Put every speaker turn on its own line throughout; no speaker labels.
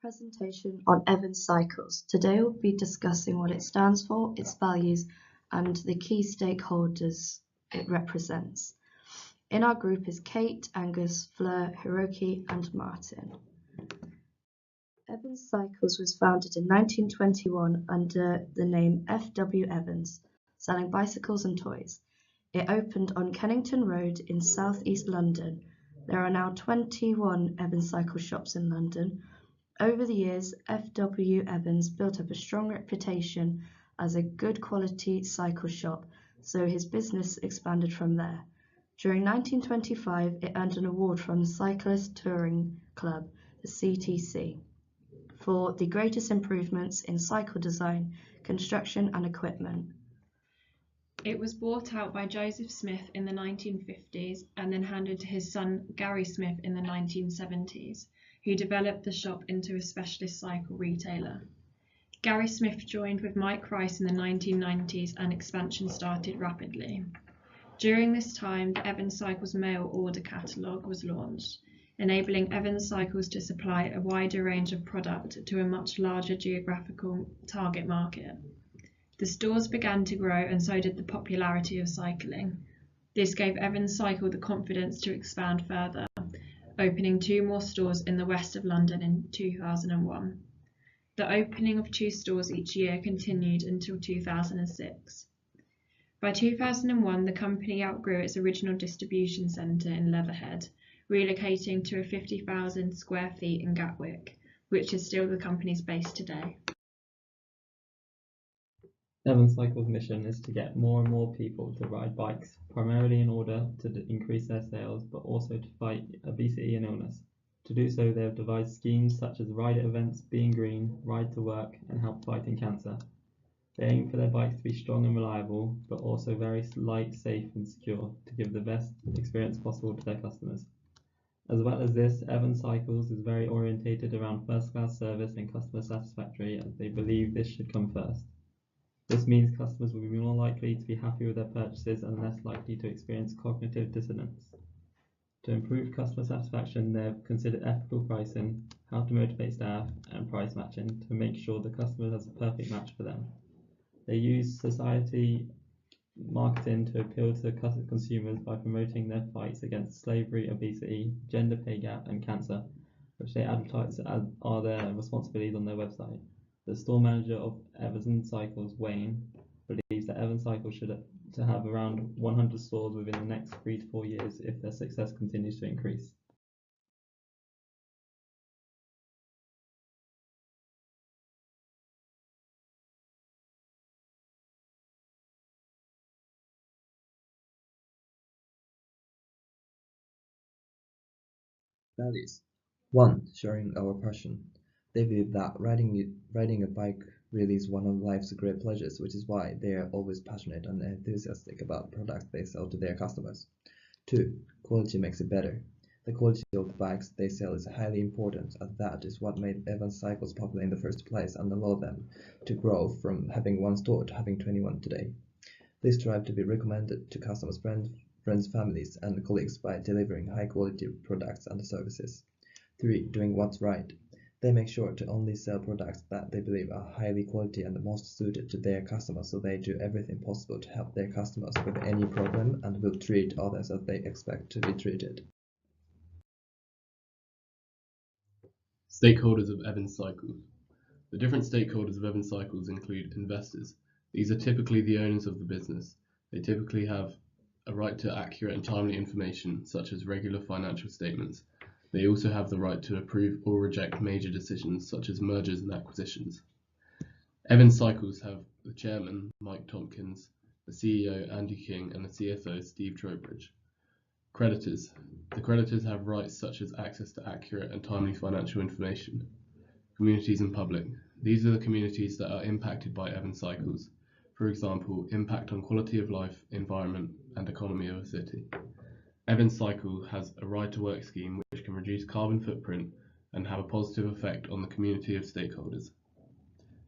presentation on Evans Cycles. Today we'll be discussing what it stands for, its values, and the key stakeholders it represents. In our group is Kate, Angus, Fleur, Hiroki, and Martin. Evans Cycles was founded in 1921 under the name F.W. Evans, selling bicycles and toys. It opened on Kennington Road in South East London. There are now 21 Evans Cycle shops in London. Over the years, F.W. Evans built up a strong reputation as a good quality cycle shop, so his business expanded from there. During 1925, it earned an award from the Cyclist Touring Club, the CTC, for the greatest improvements in cycle design, construction and equipment.
It was bought out by Joseph Smith in the 1950s and then handed to his son Gary Smith in the 1970s, who developed the shop into a specialist cycle retailer. Gary Smith joined with Mike Rice in the 1990s and expansion started rapidly. During this time, the Evans Cycles mail order catalogue was launched, enabling Evans Cycles to supply a wider range of product to a much larger geographical target market. The stores began to grow and so did the popularity of cycling. This gave Evans Cycle the confidence to expand further, opening 2 more stores in the west of London in 2001. The opening of 2 stores each year continued until 2006. By 2001, the company outgrew its original distribution centre in Leatherhead, relocating to a 50,000 square feet in Gatwick, which is still the company's base today.
Evans Cycles' mission is to get more and more people to ride bikes, primarily in order to increase their sales, but also to fight obesity and illness. To do so, they have devised schemes such as rider events, Being Green, Ride to Work, and Help Fighting Cancer. They aim for their bikes to be strong and reliable, but also very light, safe, and secure to give the best experience possible to their customers. As well as this, Evans Cycles is very orientated around first-class service and customer satisfaction, as they believe this should come first. This means customers will be more likely to be happy with their purchases and less likely to experience cognitive dissonance. To improve customer satisfaction, they have considered ethical pricing, how to motivate staff, and price matching to make sure the customer has a perfect match for them. They use society marketing to appeal to consumers by promoting their fights against slavery, obesity, gender pay gap, and cancer, which they advertise as are their responsibilities on their website. The store manager of Evans Cycles, Wayne, believes that Evans Cycles should have around 100 stores within the next 3 to 4 years if their success continues to increase.
Values. 1. Sharing our passion. They believe that riding a bike really is one of life's great pleasures, which is why they are always passionate and enthusiastic about the products they sell to their customers. 2. Quality makes it better. The quality of the bikes they sell is highly important, as that is what made Evans Cycles popular in the first place and allowed them to grow from having 1 store to having 21 today. They strive to be recommended to customers, friends, families, and colleagues by delivering high-quality products and services. 3. Doing what's right. They make sure to only sell products that they believe are highly quality and most suited to their customers, so they do everything possible to help their customers with any problem and will treat others as they expect to be treated.
Stakeholders of Evans Cycles. The different stakeholders of Evans Cycles include investors. These are typically the owners of the business. They typically have a right to accurate and timely information, such as regular financial statements. They also have the right to approve or reject major decisions, such as mergers and acquisitions. Evans Cycles have the chairman, Mike Tompkins, the CEO, Andy King, and the CFO, Steve Trowbridge. Creditors. The creditors have rights such as access to accurate and timely financial information. Communities and public. These are the communities that are impacted by Evans Cycles. For example, impact on quality of life, environment, and economy of a city. Evans Cycle has a Ride to Work scheme which can reduce carbon footprint and have a positive effect on the community of stakeholders.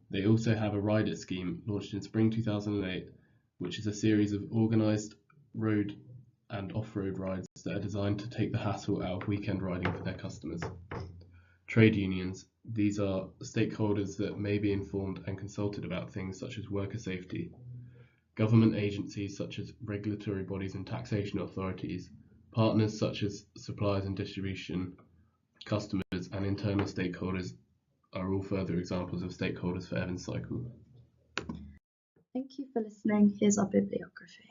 They also have a Ride It scheme launched in spring 2008, which is a series of organised road and off-road rides that are designed to take the hassle out of weekend riding for their customers. Trade unions. These are stakeholders that may be informed and consulted about things such as worker safety, government agencies such as regulatory bodies and taxation authorities, partners such as suppliers and distribution, customers, and internal stakeholders are all further examples of stakeholders for Evans cycle.
Thank you for listening. Here's our bibliography.